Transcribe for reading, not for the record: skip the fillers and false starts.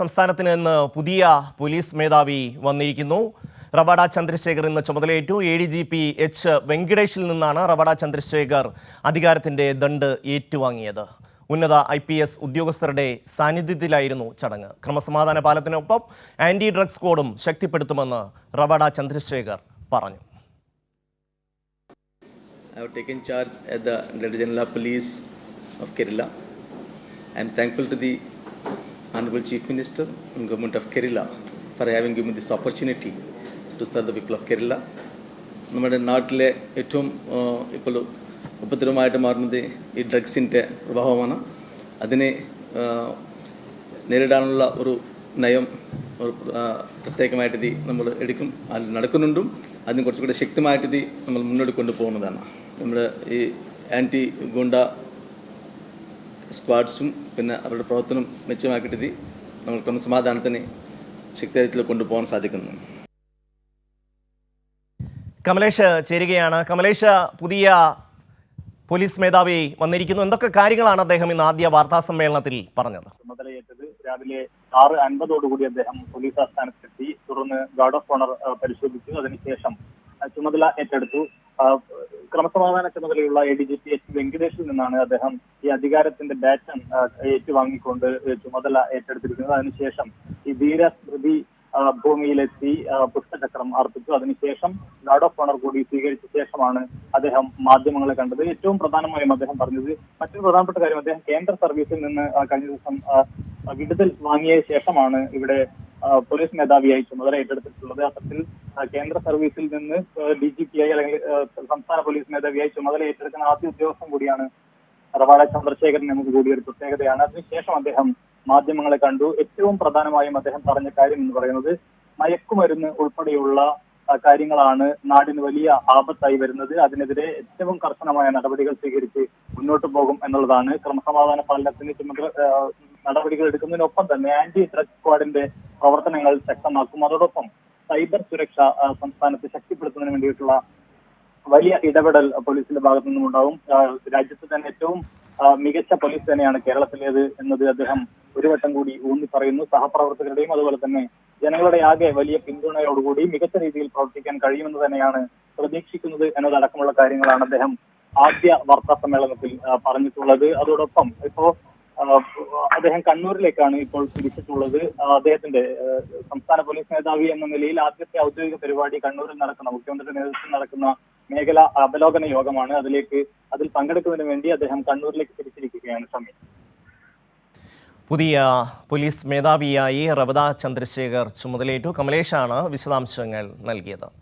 സംസ്ഥാനത്തിന് ഇന്ന് പുതിയ പോലീസ് മേധാവി വന്നിരിക്കുന്നു. റവാഡ ചന്ദ്രശേഖർ ഇന്ന് ചുമതലയേറ്റു. ADGP എച്ച് വെങ്കിടേഷിൽ നിന്നാണ് റവാഡ ചന്ദ്രശേഖർ അധികാരത്തിന്റെ ദണ്ഡ് ഏറ്റുവാങ്ങിയത്. ഉന്നത IPS ഉദ്യോഗസ്ഥരുടെ സാന്നിധ്യത്തിലായിരുന്നു ചടങ്ങ്. ക്രമസമാധാന പാലനത്തിനൊപ്പം ആന്റി ഡ്രഗ്സ് കോഡും ശക്തിപ്പെടുത്തുമെന്ന് റവാഡ ചന്ദ്രശേഖർ പറഞ്ഞു. I have taken charge at the Director General Police of Kerala. I am thankful to the Honorable Chief Minister and Government of Kerala for having given me this opportunity to serve the people of Kerala. നമ്മുടെ നാട്ടിലെ ഏറ്റവും ഇപ്പോൾ ഉപദ്രവമായിട്ട് മാറുന്നത് ഈ ഡ്രഗ്സിൻ്റെ പ്രഭാവമാണ്. അതിനെ നേരിടാനുള്ള ഒരു നയം പ്രത്യേകമായിട്ട് ഇത് നമ്മൾ എടുക്കും, അതിൽ നടക്കുന്നുണ്ടും അതിന് കുറച്ചുകൂടി ശക്തമായിട്ട് ഇത് നമ്മൾ മുന്നോട്ട് കൊണ്ടുപോകുന്നതാണ്. നമ്മുടെ ഈ ആൻറ്റി ഗുണ്ട സ്ക്വാഡ്സും പിന്നെ അവരുടെ പ്രവർത്തനം മെച്ചമാക്കിയിട്ട് നമ്മൾ ക്രമസമാധാനത്തിന് ശക്തിയായിട്ട് കൊണ്ടുപോകാൻ സാധിക്കുന്നു. കമലേഷ് ചേരുകയാണ്. കമലേഷ്, പുതിയ പോലീസ് മേധാവി വന്നിരിക്കുന്നു. എന്തൊക്കെ കാര്യങ്ങളാണ് അദ്ദേഹം ഇന്ന് ആദ്യ വാർത്താ സമ്മേളനത്തിൽ പറഞ്ഞത്? ചുമതലയേറ്റത് രാവിലെ 6:50 അദ്ദേഹം പോലീസ് ആസ്ഥാനത്തെത്തി. തുടർന്ന് ഗാർഡ് ഓഫ് ഓണർ പരിശോധിച്ചു. അതിനുശേഷം ചുമതല ഏറ്റെടുത്തു. ക്രമസമാധാന ചുമതലയുള്ള ADGP എച്ച് വെങ്കിടേഷിൽ നിന്നാണ് അദ്ദേഹം ഈ അധികാരത്തിന്റെ ബാറ്റൺ ഏറ്റുവാങ്ങിക്കൊണ്ട് ചുമതല ഏറ്റെടുത്തിരിക്കുന്നത്. അതിനുശേഷം ഈ ധീരസ്മൃതി ഭൂമിയിലെത്തി പുഷ്പചക്രം അർപ്പിച്ചു. അതിനുശേഷം ഗാർഡ് ഓഫ് ഓണർ കൂടി സ്വീകരിച്ച ശേഷമാണ് അദ്ദേഹം മാധ്യമങ്ങളെ കണ്ടത്. ഏറ്റവും പ്രധാനമായും അദ്ദേഹം പറഞ്ഞത്, മറ്റൊരു പ്രധാനപ്പെട്ട കാര്യം, അദ്ദേഹം കേന്ദ്ര സർവീസിൽ നിന്ന് കഴിഞ്ഞ ദിവസം വിടുതൽ വാങ്ങിയ ശേഷമാണ് ഇവിടെ പോലീസ് മേധാവിയായി ചുമതല ഏറ്റെടുത്തിട്ടുള്ളത്. അത്തരത്തിൽ കേന്ദ്ര സർവീസിൽ നിന്ന് DGP അല്ലെങ്കിൽ സംസ്ഥാന പോലീസ് മേധാവിയായി ചുമതല ഏറ്റെടുക്കുന്ന ആദ്യ ഉദ്യോഗസ്ഥൻ കൂടിയാണ് റവാഡ ചന്ദ്രശേഖരൻ എന്നത് കൂടി ഒരു പ്രത്യേകതയാണ്. അതിനുശേഷം അദ്ദേഹം മാധ്യമങ്ങളെ കണ്ടു. ഏറ്റവും പ്രധാനമായും അദ്ദേഹം പറഞ്ഞ കാര്യം എന്ന് പറയുന്നത്, മയക്കുമരുന്ന് ഉൾപ്പെടെയുള്ള കാര്യങ്ങളാണ് നാടിന് വലിയ ആപത്തായി വരുന്നത്. അതിനെതിരെ ഏറ്റവും കർശനമായ നടപടികൾ സ്വീകരിച്ച് മുന്നോട്ട് പോകും എന്നുള്ളതാണ്. ക്രമസമാധാന പാലനത്തിന് നടപടികൾ എടുക്കുന്നതിനൊപ്പം തന്നെ ആന്റി ഡ്രഗ്സ് സ്ക്വാഡിന്റെ പ്രവർത്തനങ്ങൾ ശക്തമാക്കും. അതോടൊപ്പം സൈബർ സുരക്ഷ സംസ്ഥാനത്ത് ശക്തിപ്പെടുത്തുന്നതിന് വേണ്ടിയിട്ടുള്ള വലിയ ഇടപെടൽ പോലീസിന്റെ ഭാഗത്തു നിന്നും ഉണ്ടാവും. രാജ്യത്ത് തന്നെ ഏറ്റവും മികച്ച പോലീസ് തന്നെയാണ് കേരളത്തിലേത് എന്നത് അദ്ദേഹം ഒരു വട്ടം കൂടി ഊന്നി പറയുന്നു. സഹപ്രവർത്തകരുടെയും അതുപോലെ തന്നെ ജനങ്ങളുടെ ആകെ വലിയ പിന്തുണയോടുകൂടി മികച്ച രീതിയിൽ പ്രവർത്തിക്കാൻ കഴിയുമെന്ന് തന്നെയാണ് പ്രതീക്ഷിക്കുന്നത് എന്നതടക്കമുള്ള കാര്യങ്ങളാണ് അദ്ദേഹം ആദ്യ വാർത്താ സമ്മേളനത്തിൽ പറഞ്ഞിട്ടുള്ളത്. അതോടൊപ്പം ഇപ്പോ അദ്ദേഹം കണ്ണൂരിലേക്കാണ് ഇപ്പോൾ തിരിച്ചിട്ടുള്ളത്. അദ്ദേഹത്തിന്റെ സംസ്ഥാന പോലീസ് മേധാവി എന്ന നിലയിൽ ആദ്യത്തെ ഔദ്യോഗിക പരിപാടി കണ്ണൂരിൽ നടക്കുന്ന മുഖ്യമന്ത്രിയുടെ നേതൃത്വത്തിൽ നടക്കുന്ന മേഖല അവലോകന യോഗമാണ്. അതിൽ പങ്കെടുക്കുന്നതിന് വേണ്ടി അദ്ദേഹം കണ്ണൂരിലേക്ക് തിരിച്ചിരിക്കുകയാണ്. ഷമി, പുതിയ പോലീസ് മേധാവിയായി റവാഡ ചന്ദ്രശേഖർ ചുമതലയേറ്റു. കമലേഷാണ് വിശദാംശങ്ങൾ നൽകിയത്.